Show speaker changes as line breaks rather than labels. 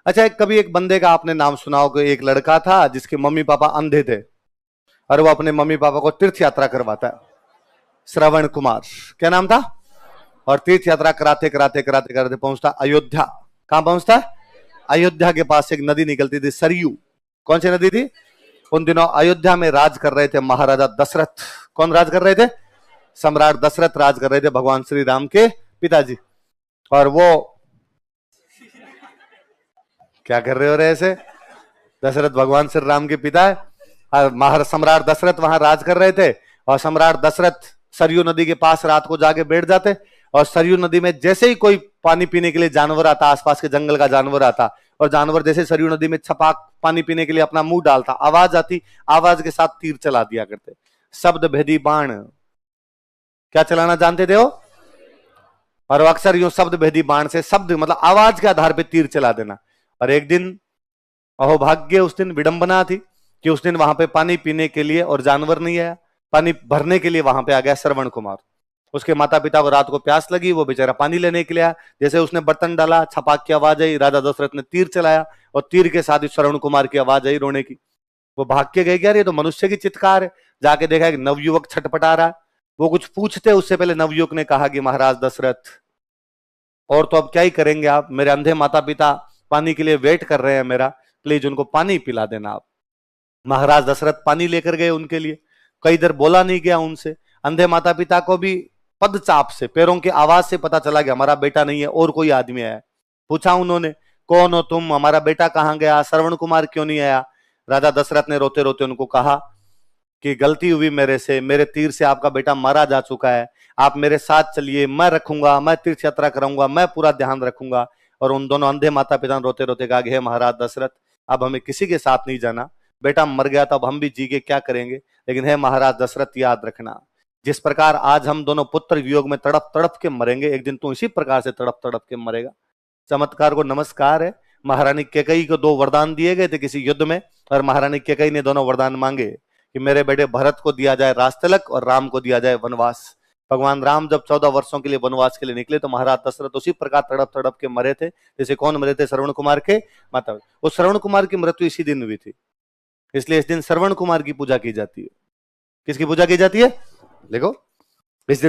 अच्छा, कभी एक बंदे का आपने नाम सुना हो कि एक लड़का था जिसके मम्मी पापा अंधे थे और वो अपने मम्मी पापा को तीर्थ यात्रा करवाता है। श्रवण कुमार, क्या नाम था? और तीर्थ यात्रा कराते कराते कराते कराते पहुंचता अयोध्या। कहां पहुंचता? अयोध्या के पास एक नदी निकलती थी, सरयू। कौन सी नदी थी? उन दिनों अयोध्या में राज कर रहे थे महाराजा दशरथ। कौन राज कर रहे थे? सम्राट दशरथ राज कर रहे थे, भगवान श्री राम के पिताजी। और वो क्या कर रहे हो रहे ऐसे? दशरथ भगवान श्री राम के पिता है। सम्राट दशरथ वहां राज कर रहे थे और सम्राट दशरथ सरयू नदी के पास रात को जाके बैठ जाते और सरयू नदी में जैसे ही कोई पानी पीने के लिए जानवर आता, आसपास के जंगल का जानवर आता, और जानवर जैसे सरयू नदी में छपाक पानी पीने के लिए अपना मुंह डालता, आवाज आती, आवाज के साथ तीर चला दिया करते। शब्द भेदी बाण। क्या चलाना जानते थे हो? और अक्सर यूं शब्द भेदी बाण से, शब्द मतलब आवाज के आधार पर तीर चला देना। और एक दिन अहोभाग्य, उस दिन विडंबना थी कि उस दिन वहां पे पानी पीने के लिए और जानवर नहीं आया, पानी भरने के लिए वहां पे आ गया श्रवण कुमार। उसके माता पिता को रात को प्यास लगी, वो बेचारा पानी लेने के लिए आया। जैसे उसने बर्तन डाला, छपाक की आवाज आई, राजा दशरथ ने तीर चलाया और तीर के साथ ही श्रवण कुमार की आवाज आई रोने की। वो भाग के गए, यार ये तो मनुष्य की चित्कार है। जाके देखा एक नवयुवक छटपटा रहा है। वो कुछ पूछते उससे पहले नवयुवक ने कहा कि महाराज दशरथ, और तो अब क्या ही करेंगे आप, मेरे अंधे माता पिता पानी के लिए वेट कर रहे हैं मेरा, प्लीज उनको पानी पिला देना आप। महाराज दशरथ पानी लेकर गए उनके लिए। कई देर बोला नहीं गया उनसे। अंधे माता पिता को भी पदचाप से, पैरों की आवाज से पता चला कि हमारा बेटा नहीं है और कोई आदमी आया। पूछा उन्होंने, कौन हो तुम, हमारा बेटा कहां गया, श्रवण कुमार क्यों नहीं आया? राजा दशरथ ने रोते रोते उनको कहा कि गलती हुई मेरे से, मेरे तीर से आपका बेटा मारा जा चुका है, आप मेरे साथ चलिए, मैं रखूंगा, मैं तीर्थ यात्रा कराऊंगा, मैं पूरा ध्यान रखूंगा। और उन दोनों अंधे माता पिता ने रोते रोते कहा, हे महाराज दशरथ, अब हमें किसी के साथ नहीं जाना, बेटा मर गया तो अब हम भी जी के क्या करेंगे, लेकिन हे महाराज दशरथ याद रखना, जिस प्रकार आज हम दोनों पुत्र वियोग में तड़प तड़प के मरेंगे, एक दिन तू इसी प्रकार से तड़प तड़प के मरेगा। चमत्कार को नमस्कार है। महारानी कैकेयी को 2 वरदान दिए गए थे किसी युद्ध में, और महारानी कैकेयी ने दोनों वरदान मांगे कि मेरे बेटे भरत को दिया जाए राजतिलक और राम को दिया जाए वनवास। भगवान राम जब 14 वर्षों के लिए वनवास के लिए निकले तो महाराज दशरथ उसी प्रकार तड़प तड़प के मरे थे, जैसे कौन मरे थे? श्रवण कुमार के माता। वो श्रवण कुमार की मृत्यु इसी दिन हुई थी, इसलिए इस दिन श्रवण कुमार की पूजा की जाती है। किसकी पूजा की जाती है? देखो, इस दिन